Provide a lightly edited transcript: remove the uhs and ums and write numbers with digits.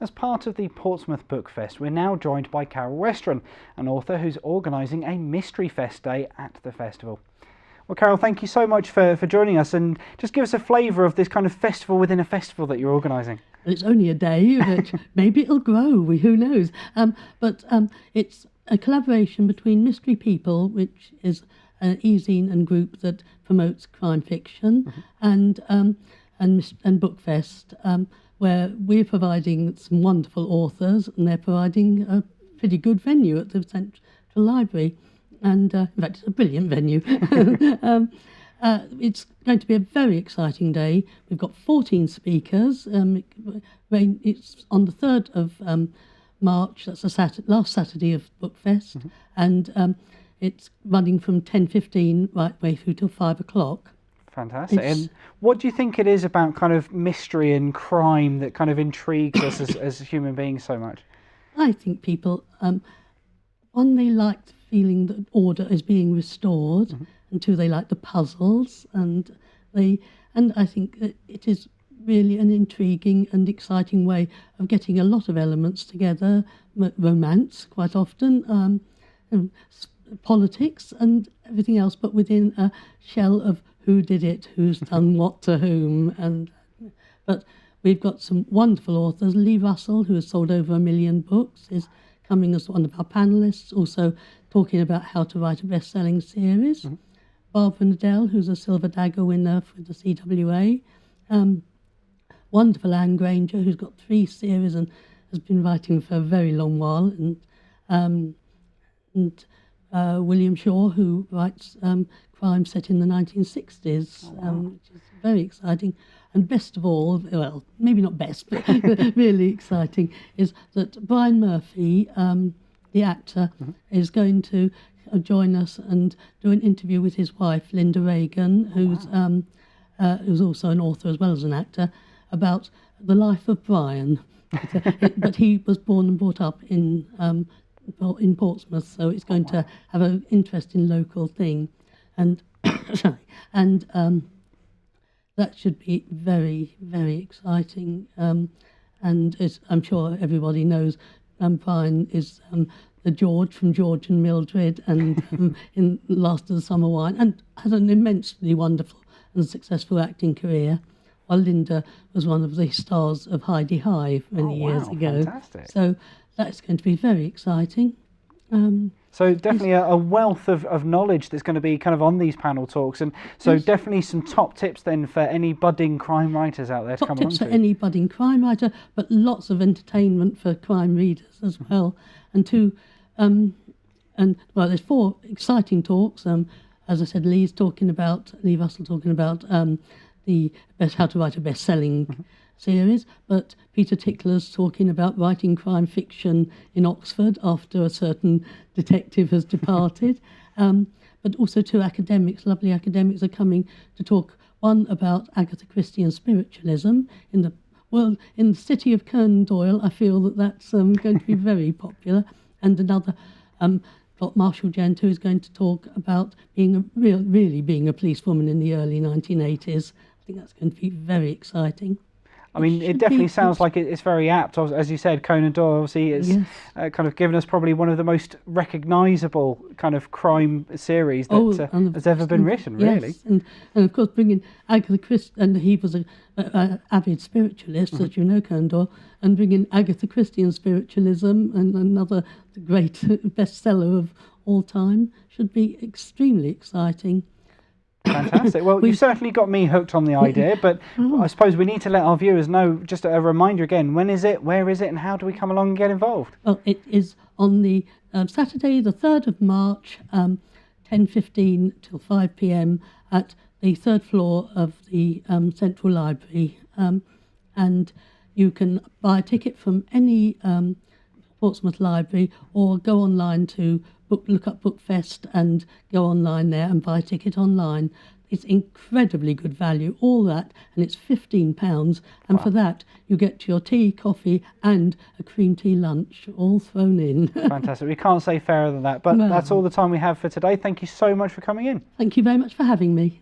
As part of the Portsmouth Bookfest, we're now joined by Carol Westron, an author who's organising a Mystery Fest day at the festival. Well, Carol, thank you so much for joining us, and just give us a flavour of this kind of festival within a festival that you're organising. It's only a day, but maybe it'll grow, who knows. But it's a collaboration between Mystery People, which is an e-zine and group that promotes crime fiction, and Bookfest, where we're providing some wonderful authors, and they're providing a pretty good venue at the Central Library. And in fact, it's a brilliant venue. It's going to be a very exciting day. We've got 14 speakers. It's on the 3rd of March. That's the last Saturday of Bookfest, and it's running from 10:15 right way through till 5 o'clock. Fantastic. And what do you think it is about kind of mystery and crime that kind of intrigues us as human beings so much? I think people, one, they like the feeling that order is being restored, and two, they like the puzzles, and I think that it is really an intriguing and exciting way of getting a lot of elements together, romance quite often, politics and everything else, but within a shell of who did it, who's done what to whom. But we've got some wonderful authors. Lee Russell, who has sold over 1 million books, is coming as one of our panellists, also talking about how to write a best-selling series. Barbara Nadell, who's a Silver Dagger winner for the CWA. Wonderful Anne Granger, who's got 3 series and has been writing for a very long while. And William Shaw, who writes crime set in the 1960s, which is very exciting. And best of all, well, maybe not best, but really exciting, is that Brian Murphy, the actor, is going to join us and do an interview with his wife, Linda Reagan, who's also an author as well as an actor, about the life of Brian. But he was born and brought up in Portsmouth, so it's going to have an interesting local thing. And that should be very, very exciting. And as I'm sure everybody knows, Brian is the George from George and Mildred, and in Last of the Summer Wine, and had an immensely wonderful and successful acting career, while Linda was one of the stars of Heidi High many years ago. Fantastic. So that's going to be very exciting. So definitely a wealth of knowledge that's going to be kind of on these panel talks, and so definitely some top tips then for any budding crime writers out there to come along to. Top tips for any budding crime writer, but lots of entertainment for crime readers as well. And there's 4 exciting talks. As I said, Lee Russell talking about how to write a best-selling series, but Peter Tickler's talking about writing crime fiction in Oxford after a certain detective has departed. But also 2 lovely academics are coming to talk, one about Agatha Christie and spiritualism in the city of Conan Doyle. I feel that's going to be very popular. And another got Marshall Gent, who is going to talk about really being a policewoman in the early 1980s. I think that's going to be very exciting. I mean, it definitely sounds like it's very apt. As you said, Conan Doyle obviously is kind of given us probably one of the most recognisable kind of crime series that has ever been written, really. Yes, and of course bringing Agatha Christie, and he was an avid spiritualist, as you know, Conan Doyle, and bringing Agatha Christie and spiritualism, and another great bestseller of all time, should be extremely exciting. Fantastic. Well, you've certainly got me hooked on the idea, but I suppose we need to let our viewers know, just a reminder again, when is it, where is it, and how do we come along and get involved? Well, it is on the Saturday, the 3rd of March, 10:15 till 5 p.m. at the 3rd floor of the Central Library. And you can buy a ticket from any Portsmouth Library, or go online to look up Bookfest and go online there and buy a ticket online. It's incredibly good value, all that, and it's £15. And for that, you get your tea, coffee, and a cream tea lunch all thrown in. Fantastic. We can't say fairer than that. But that's all the time we have for today. Thank you so much for coming in. Thank you very much for having me.